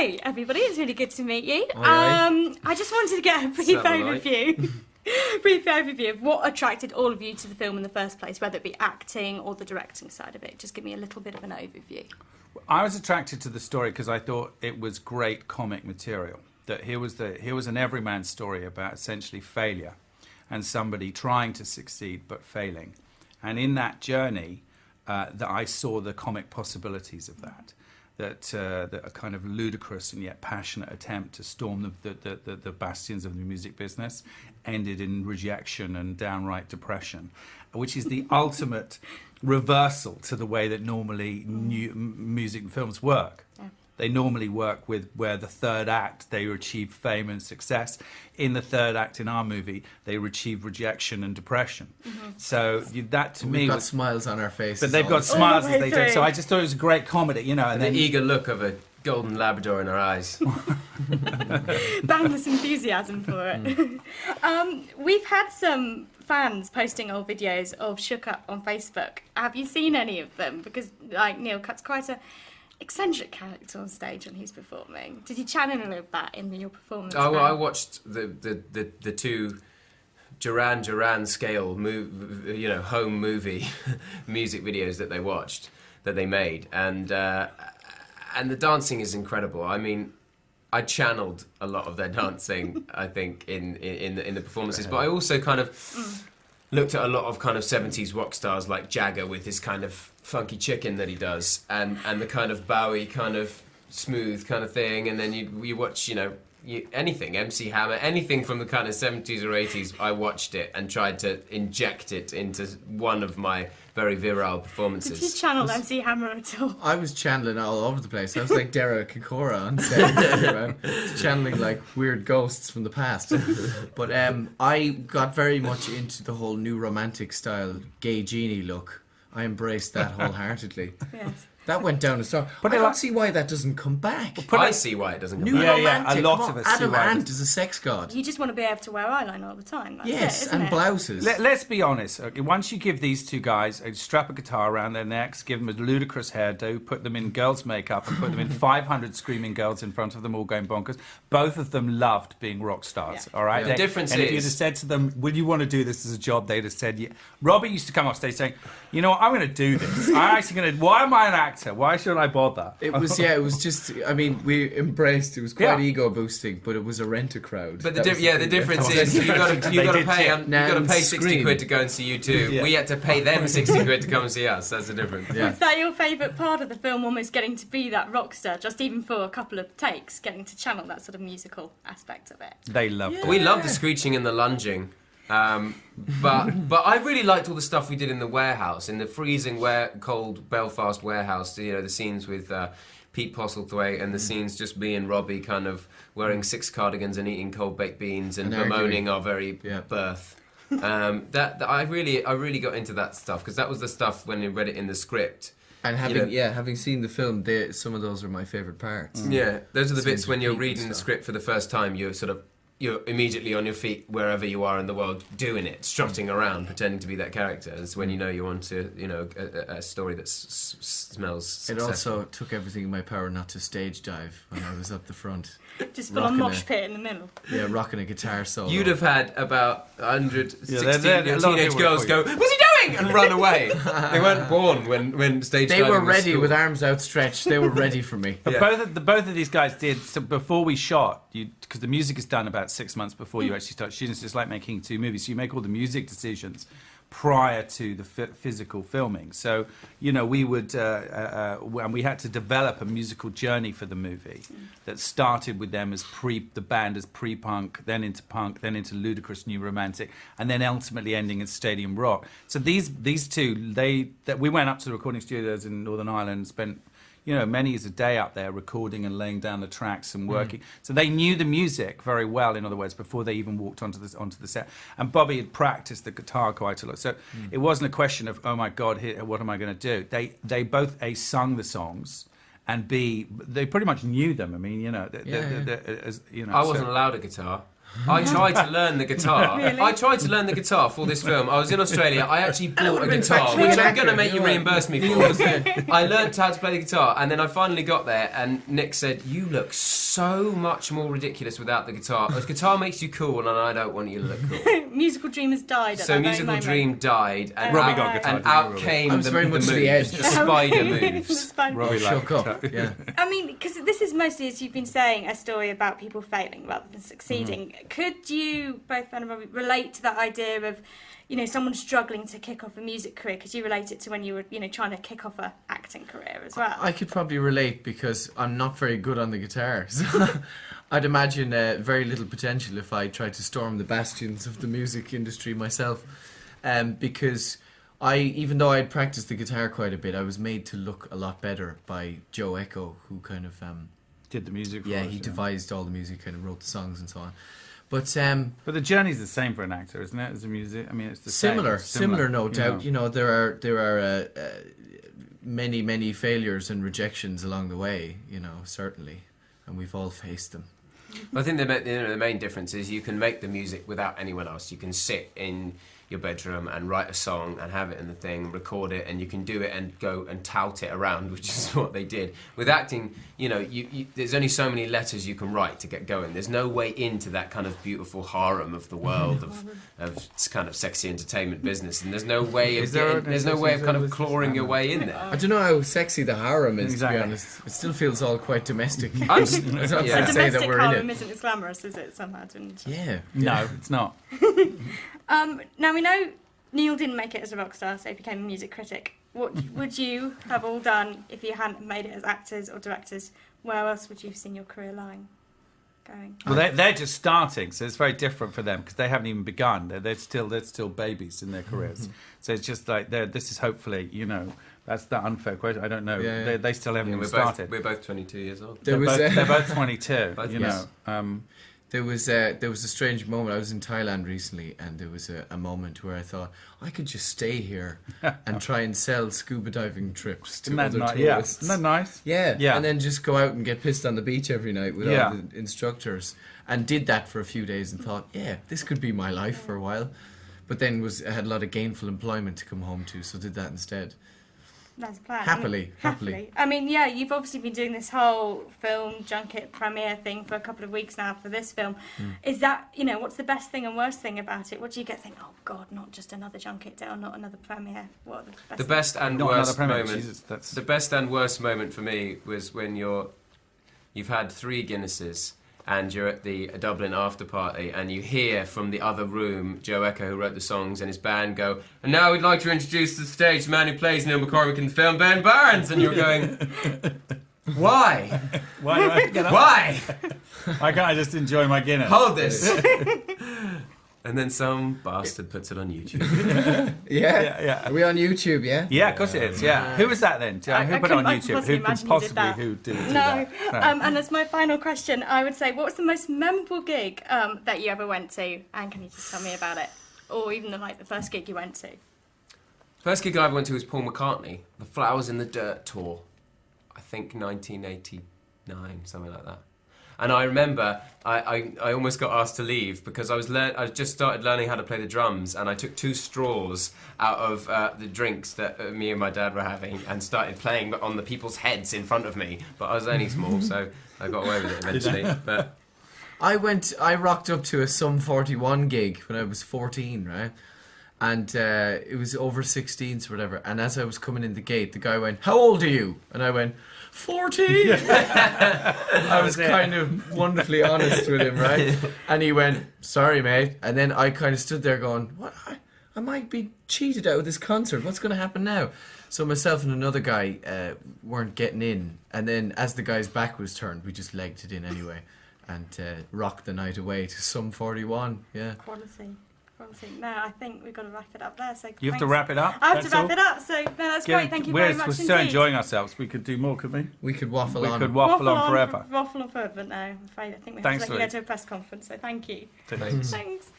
Hi, everybody. It's really good to meet you. Hi. I just wanted to get a brief overview of what attracted all of you to the film in the first place, whether it be acting or the directing side of it. Just give me a little bit of an overview. I was attracted to the story because I thought it was great comic material. That here was an everyman story about essentially failure and somebody trying to succeed but failing. And in that journey, that I saw the comic possibilities of that. That a kind of ludicrous and yet passionate attempt to storm the bastions of the music business ended in rejection and downright depression, which is the ultimate reversal to the way that normally music and films work. Yeah. They normally work with where the third act they achieve fame and success. In the third act in our movie, they achieve rejection and depression. Mm-hmm. So that to me, we've got smiles on our faces, but they've got smiles as they do. So I just thought it was a great comedy, you know. And the eager look of a golden Labrador in our eyes. Boundless enthusiasm for it. We've had some fans posting old videos of Shook Up on Facebook. Have you seen any of them? Because like Neil cuts quite a eccentric character on stage when he's performing. Did you channel any of that in your performance? Oh, well, I watched the two Duran scale home movie music videos that they made, and the dancing is incredible. I mean, I channeled a lot of their dancing, I think, in the performances, but I also kind of looked at a lot of kind of 70s rock stars like Jagger with his kind of funky chicken that he does, and the kind of Bowie kind of smooth kind of thing, and then you watch, anything, MC Hammer, anything from the kind of 70s or 80s, I watched it and tried to inject it into one of my very virile performances. Did you channel MC Hammer at all? I was channeling all over the place. I was like Dara Kikora on set, channeling like weird ghosts from the past. But I got very much into the whole new romantic style gay genie look. I embraced that wholeheartedly. Yes. That went down a star. But I don't see why that doesn't come back. I see why it doesn't come New back. romantic. A lot of us Adam see why Ant is a sex god. You just want to be able to wear eyeliner all the time. That's Yes, it, isn't and it? blouses. Let's be honest. Okay, once you give these two guys strap a guitar around their necks, give them a ludicrous hairdo, put them in girls' makeup, and put them in 500 screaming girls in front of them all going bonkers, both of them loved being rock stars. Yeah. All right. The difference and is, if you'd have said to them, "Will you want to do this as a job?" They'd have said, "Yeah." Robert used to come off stage saying, "You know what? I'm going to do this. I'm actually going to. Why am I an actor? Why should I bother?" It was just, I mean, we embraced, it was quite ego boosting, but it was a rent-a-crowd. But the difference is you got to pay 60 quid to go and see you two. Yeah. We had to pay them 60 quid to come and see us. That's the difference. Yeah. Was that your favourite part of the film, almost getting to be that rock star, just even for a couple of takes, getting to channel that sort of musical aspect of it? They loved it. We loved the screeching and the lunging. But I really liked all the stuff we did in the warehouse, in the freezing, cold Belfast warehouse. The scenes with Pete Postlethwaite and the scenes just me and Robbie kind of wearing 6 cardigans and eating cold baked beans and bemoaning our very birth. That I really got into that stuff because that was the stuff when you read it in the script. And having seen the film, some of those are my favourite parts. Yeah, those are the bits when you're reading the script for the first time. You're immediately on your feet wherever you are in the world, doing it, strutting around, pretending to be that character. It's when you know you're onto a story that smells successful. It also took everything in my power not to stage dive when I was up the front. Just full on mosh pit in the middle. Yeah, rocking a guitar solo. You'd have had about 116 teenage girls go, "What's he doing?" and run away. They weren't born when stage diving They were ready was with arms outstretched. They were ready for me. But both of these guys did. So before we shot, because the music is done about 6 months before you actually start shooting. It's just like making 2 movies. So you make all the music decisions prior to the physical filming. So, we would, and we had to develop a musical journey for the movie that started with them as the band as pre-punk, then into ludicrous new romantic, and then ultimately ending at stadium rock. So these two, we went up to the recording studios in Northern Ireland and spent many years a day up there recording and laying down the tracks and working. So they knew the music very well, in other words, before they even walked onto the set. And Bobby had practiced the guitar quite a lot. So it wasn't a question of, oh my God, what am I going to do? They both A, sung the songs, and B, they pretty much knew them. I mean, I wasn't allowed a guitar. I tried to learn the guitar. Really? I tried to learn the guitar for this film. I was in Australia. I actually bought a been guitar, actually which an I'm actor, going to make you you know. reimburse me for. I learned how to play the guitar, and then I finally got there, and Nick said, "You look so much more ridiculous without the guitar. The guitar makes you cool, and I don't want you to look cool." Musical dream has died. At So that very Musical moment. Dream died, and Robbie out, got guitar, and didn't out you, Robbie? came I was the, very the much to moves, the edge. the spider moves. It's fine. Robbie Shook liked up. Yeah. I mean, because this is mostly, as you've been saying, a story about people failing rather than succeeding. Could you, both Ben and Robbie, relate to that idea of, someone struggling to kick off a music career? Could you relate it to when you were, trying to kick off a acting career as well? I could probably relate because I'm not very good on the guitar. So I'd imagine very little potential if I tried to storm the bastions of the music industry myself. Because even though I'd practiced the guitar quite a bit, I was made to look a lot better by Joe Echo, who kind of Did the music for yeah, us, he devised all the music and wrote the songs and so on. But But the journey's the same for an actor, isn't it? As a music, I mean, it's the similar, same. no you doubt. know. There are many failures and rejections along the way. Certainly, and we've all faced them. I think the main difference is you can make the music without anyone else. You can sit in your bedroom and write a song and have it in the thing, record it, and you can do it and go and tout it around, which is what they did. With acting, there's only so many letters you can write to get going. There's no way into that kind of beautiful harem of the world of kind of sexy entertainment business, and there's no way of kind of clawing your way in there. I don't know how sexy the harem is, Exactly. to be honest. It still feels all quite domestic. I'm It's not yeah. to A say that domestic we're in harem it. isn't as glamorous, is it, somehow? Didn't Yeah. No, it's not. Now, we know Neil didn't make it as a rock star, so he became a music critic. What would you have all done if you hadn't made it as actors or directors? Where else would you have seen your career going? Well, they're just starting, so it's very different for them because they haven't even begun. They're still babies in their careers. So it's just like this is hopefully, that's the unfair question. I don't know. Yeah. They still haven't even we're started. both 22 years old. There was They're both 22. Both, you yes. know. There was a strange moment. I was in Thailand recently, and there was a moment where I thought I could just stay here and try and sell scuba diving trips to other tourists. Isn't that nice? Yeah, Yeah. and then just go out and get pissed on the beach every night with Yeah. all the instructors, and did that for a few days and thought, yeah, this could be my life for a while. But then I had a lot of gainful employment to come home to, so did that instead. That's a plan. Happily. I mean, yeah, you've obviously been doing this whole film junket premiere thing for a couple of weeks now for this film. Is that, what's the best thing and worst thing about it? What do you get think, oh God, not just another junket day or not another premiere? What are The best and Not worst another premiere. moment. Jesus, that's... The best and worst moment for me was when you've had 3 Guinnesses and you're at the Dublin after party and you hear from the other room Joe Echo, who wrote the songs, and his band go, and now we'd like to introduce to the stage the man who plays Neil McCormick in the film, Ben Barnes, and you're going, why? Why do I get up? Why? Why can't I just enjoy my Guinness? Hold this. And then some bastard puts it on YouTube. Yeah. Are we on YouTube? Yeah. Yeah, of course it is. Yeah. Who was that then? Who put it on I YouTube? couldn't Who possibly could imagine you did possibly that. do No. that? And as my final question, I would say, what was the most memorable gig that you ever went to? And can you just tell me about it? Or even the first gig you went to? First gig I ever went to was Paul McCartney, the Flowers in the Dirt tour. I think 1989, something like that. And I remember I almost got asked to leave because I just started learning how to play the drums, and I took 2 straws out of the drinks that me and my dad were having and started playing on the people's heads in front of me. But I was only small, so I got away with it eventually. But I rocked up to a Sum 41 gig when I was 14, right? And it was over 16s or whatever. And as I was coming in the gate, the guy went, "How old are you?" And I went, 14. I was kind of wonderfully honest with him, right? And he went, "Sorry, mate." And then I kind of stood there going, "What? I might be cheated out of this concert. What's going to happen now?" So myself and another guy weren't getting in. And then as the guy's back was turned, we just legged it in anyway and rocked the night away to Sum 41. Yeah. Quality. No, I think we've got to wrap it up there. So You have to thanks. wrap it up? I have to wrap it up. So no, that's great. Thank you very much We're indeed. still enjoying ourselves. We could do more, couldn't we? We could waffle on. We could waffle on forever. Waffle on forever, but no, I'm afraid I think we have Thanks to let for you it. go to a press conference. So thank you. thanks. Thanks.